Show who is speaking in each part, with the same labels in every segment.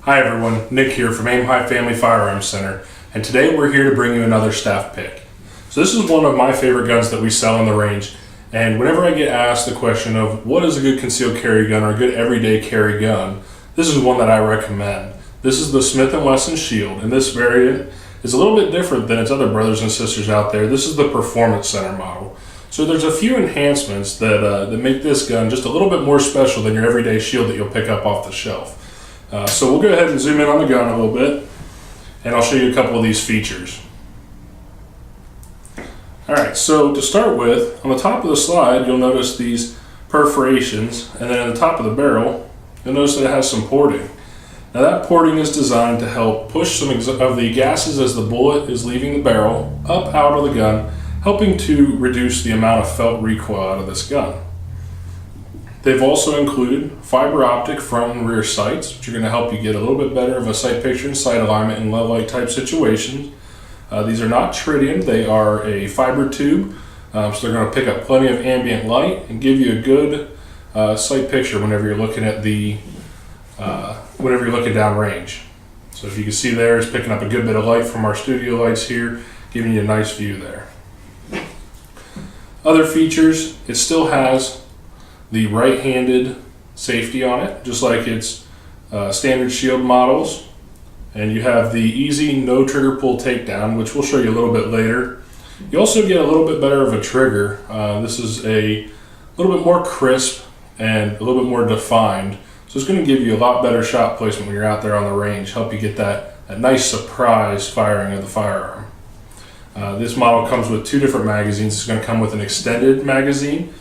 Speaker 1: Hi everyone, Nick here from Aim High Family Firearms Center, and today we're here to bring you another staff pick. So this is one of my favorite guns that we sell on the range, and whenever I get asked the question of what is a good concealed carry gun or a good everyday carry gun, this is one that I recommend. This is the Smith & Wesson Shield, and this variant is a little bit different than its other brothers and sisters out there. This is the Performance Center model. So there's a few enhancements that make this gun just a little bit more special than your everyday shield that you'll pick up off the shelf. So we'll go ahead and zoom in on the gun a little bit, and I'll show you a couple of these features. Alright, so to start with, on the top of the slide you'll notice these perforations, and then on the top of the barrel you'll notice that it has some porting. Now that porting is designed to help push some of the gases as the bullet is leaving the barrel up out of the gun, helping to reduce the amount of felt recoil out of this gun. They've also included fiber optic front and rear sights, which are going to help you get a little bit better of a sight picture and sight alignment in low light type situations. These are not tritium, they are a fiber tube, so they're going to pick up plenty of ambient light and give you a good sight picture whenever you're looking at whenever you're looking down range. So if you can see there, it's picking up a good bit of light from our studio lights here, giving you a nice view there. Other features, it still has the right-handed safety on it, just like its standard shield models. And you have the easy no trigger pull takedown, which we'll show you a little bit later. You also get a little bit better of a trigger. This is a little bit more crisp and a little bit more defined. So it's going to give you a lot better shot placement when you're out there on the range, help you get that nice surprise firing of the firearm. This model comes with two different magazines. It's going to come with an extended magazine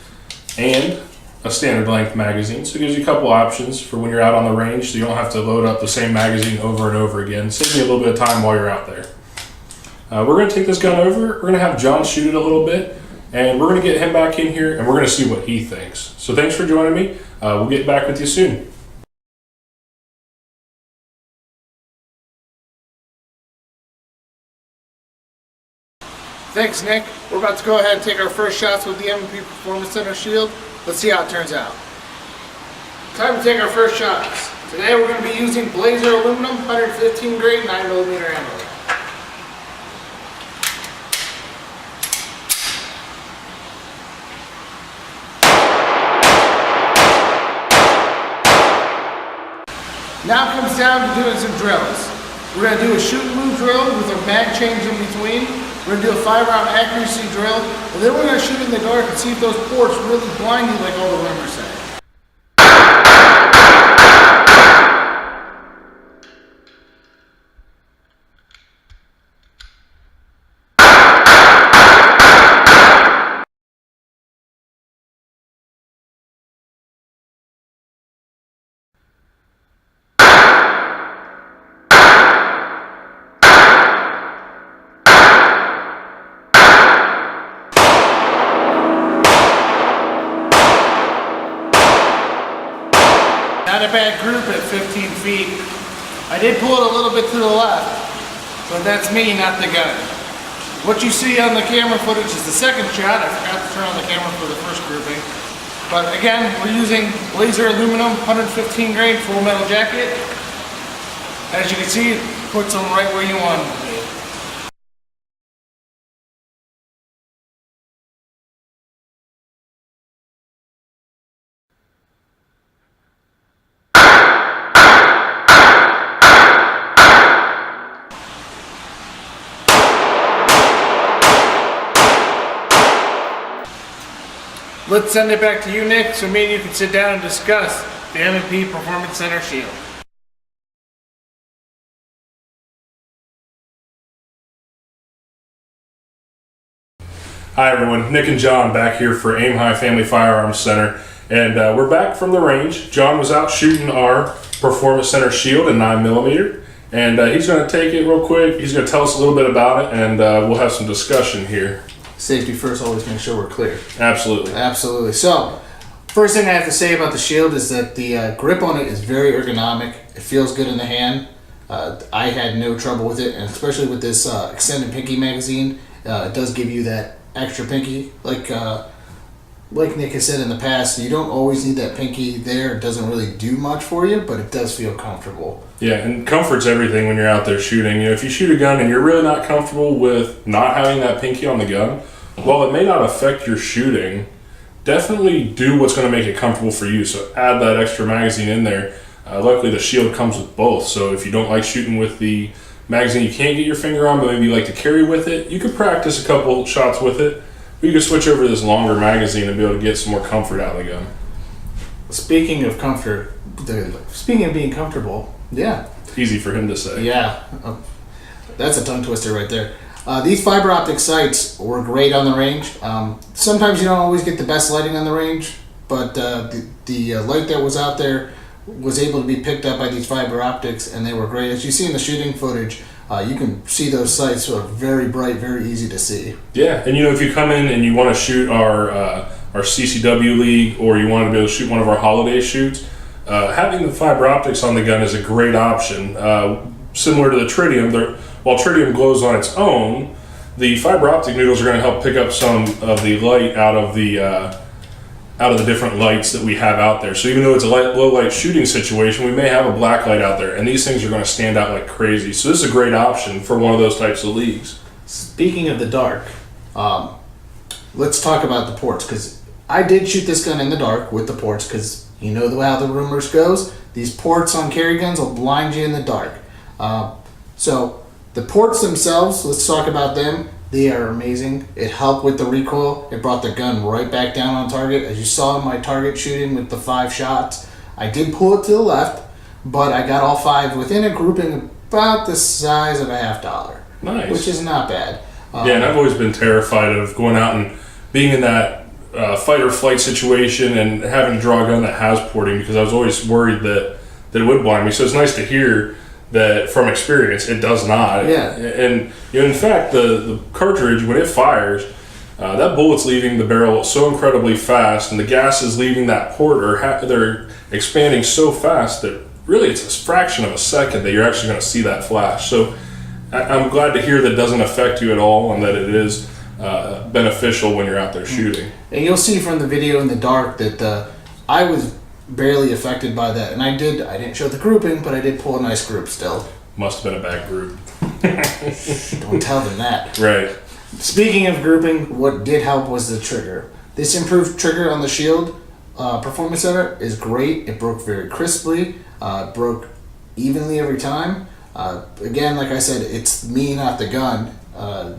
Speaker 1: and a standard length magazine, so it gives you a couple options for when you're out on the range, so you don't have to load up the same magazine over and over again. Save you a little bit of time while you're out there. We're going to take this gun over, we're going to have John shoot it a little bit, and we're going to get him back in here and we're going to see what he thinks. So thanks for joining me. We'll get back with you soon.
Speaker 2: Thanks, Nick. We're about to go ahead and take our first shots with the M&P Performance Center Shield. Let's see how it turns out. Time to take our first shots. Today we're going to be using Blazer aluminum 115 grade 9mm ammo. Now it comes down to doing some drills. We're going to do a shoot and move drill with a mag change in between. We're going to do a 5-round accuracy drill, and then we're going to shoot in the dark and see if those ports really blind you like all the rumors say. Not a bad group at 15 feet. I did pull it a little bit to the left, but that's me, not the gun. What you see on the camera footage is the second shot. I forgot to turn on the camera for the first grouping. But again, we're using Blazer aluminum 115 grain full metal jacket. As you can see, it puts them right where you want them to be. Let's send it back to you, Nick, so me and you can sit down and discuss the M&P Performance Center Shield.
Speaker 1: Hi everyone, Nick and John back here for Aim High Family Firearms Center, and we're back from the range. John was out shooting our Performance Center Shield in 9mm, and he's going to take it real quick. He's going to tell us a little bit about it, and we'll have some discussion here.
Speaker 2: Safety first, always make sure we're clear.
Speaker 1: Absolutely.
Speaker 2: Absolutely. So, first thing I have to say about the shield is that the grip on it is very ergonomic. It feels good in the hand. I had no trouble with it, and especially with this extended pinky magazine, it does give you that extra pinky like like Nick has said in the past, you don't always need that pinky there. It doesn't really do much for you, but it does feel comfortable.
Speaker 1: Yeah, and comfort's everything when you're out there shooting. If you shoot a gun and you're really not comfortable with not having that pinky on the gun, while it may not affect your shooting, definitely do what's going to make it comfortable for you. So add that extra magazine in there. Luckily, the Shield comes with both. So if you don't like shooting with the magazine you can't get your finger on, but maybe you like to carry with it, you could practice a couple shots with it. Or you could switch over to this longer magazine and be able to get some more comfort out of the gun.
Speaker 2: Speaking of comfort, speaking of being comfortable, yeah.
Speaker 1: Easy for him to say.
Speaker 2: Yeah. That's a tongue twister right there. These fiber optic sights were great on the range. Sometimes you don't always get the best lighting on the range, but the light that was out there was able to be picked up by these fiber optics, and they were great. As you see in the shooting footage, you can see those sights are very bright, very easy to see.
Speaker 1: Yeah, and if you come in and you want to shoot our CCW league, or you want to be able to shoot one of our holiday shoots, having the fiber optics on the gun is a great option. Similar to the tritium, while tritium glows on its own, the fiber optic noodles are going to help pick up some of the light out of the different lights that we have out there. So even though it's a low light shooting situation, we may have a black light out there, and these things are going to stand out like crazy. So this is a great option for one of those types of leagues.
Speaker 2: Speaking of the dark, let's talk about the ports, because I did shoot this gun in the dark with the ports, because you know how the rumors goes. These ports on carry guns will blind you in the dark. So the ports themselves, let's talk about them. They are amazing. It helped with the recoil. It brought the gun right back down on target. As you saw in my target shooting with the 5 shots, I did pull it to the left, but I got all 5 within a grouping about the size of a $50.
Speaker 1: Nice.
Speaker 2: Which is not bad.
Speaker 1: Yeah, and I've always been terrified of going out and being in that fight or flight situation and having to draw a gun that has porting, because I was always worried that it would blind me. So it's nice to hear that from experience it does not.
Speaker 2: Yeah.
Speaker 1: And in fact, the cartridge, when it fires, that bullet's leaving the barrel so incredibly fast, and the gas is leaving that port, or they're expanding so fast that really it's a fraction of a second that you're actually going to see that flash. So I'm glad to hear that it doesn't affect you at all, and that it is beneficial when you're out there shooting.
Speaker 2: And you'll see from the video in the dark that I was barely affected by that, and I didn't show the grouping, but I did pull a nice group still.
Speaker 1: Must have been a bad group.
Speaker 2: Don't tell them that.
Speaker 1: Right.
Speaker 2: Speaking of grouping, what did help was the trigger. This improved trigger on the Shield Performance Center is great. It broke very crisply, broke evenly every time. Again, like I said, it's me, not the gun,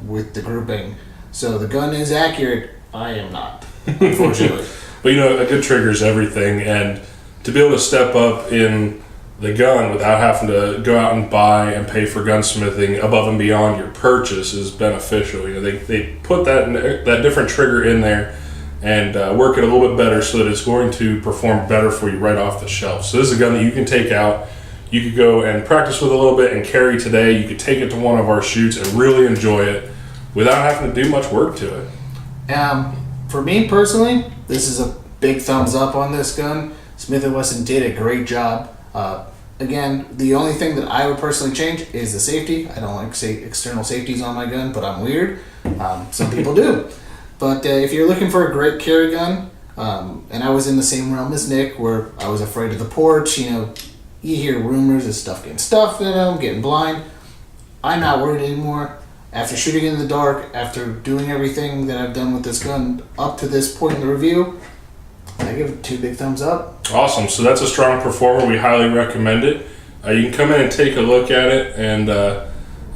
Speaker 2: with the grouping. So the gun is accurate. I am not, unfortunately.
Speaker 1: But a good trigger is everything, and to be able to step up in the gun without having to go out and buy and pay for gunsmithing above and beyond your purchase is beneficial. They put that different trigger in there and work it a little bit better so that it's going to perform better for you right off the shelf. So this is a gun that you can take out. You could go and practice with a little bit and carry today. You could take it to one of our shoots and really enjoy it without having to do much work to it.
Speaker 2: For me personally, this is a big thumbs up on this gun. Smith & Wesson did a great job. Again, the only thing that I would personally change is the safety. I don't like external safeties on my gun, but I'm weird. Some people do. But if you're looking for a great carry gun, and I was in the same realm as Nick, where I was afraid of the ports, you hear rumors of stuff getting stuffed in them, getting blind. I'm not worried anymore. After shooting in the dark, after doing everything that I've done with this gun up to this point in the review, I give it 2 big thumbs up.
Speaker 1: Awesome. So that's a strong performer. We highly recommend it. You can come in and take a look at it and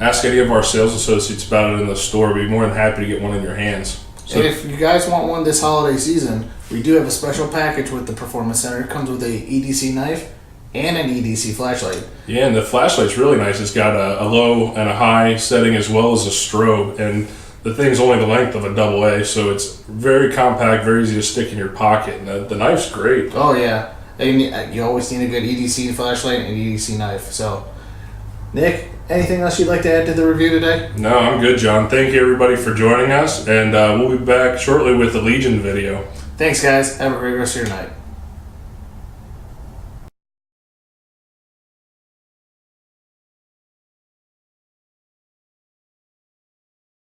Speaker 1: ask any of our sales associates about it in the store. We'd be more than happy to get one in your hands. So,
Speaker 2: and if you guys want one this holiday season, we do have a special package with the Performance Center. It comes with a EDC knife and an EDC flashlight.
Speaker 1: Yeah, and the flashlight's really nice. It's got a low and a high setting as well as a strobe, and the thing's only the length of a AA, so it's very compact, very easy to stick in your pocket, and the knife's great.
Speaker 2: Oh yeah, and you always need a good EDC flashlight and EDC knife. So, Nick, anything else you'd like to add to the review today?
Speaker 1: No, I'm good, John. Thank you everybody for joining us, and we'll be back shortly with the Legion video.
Speaker 2: Thanks guys, have a great rest of your night.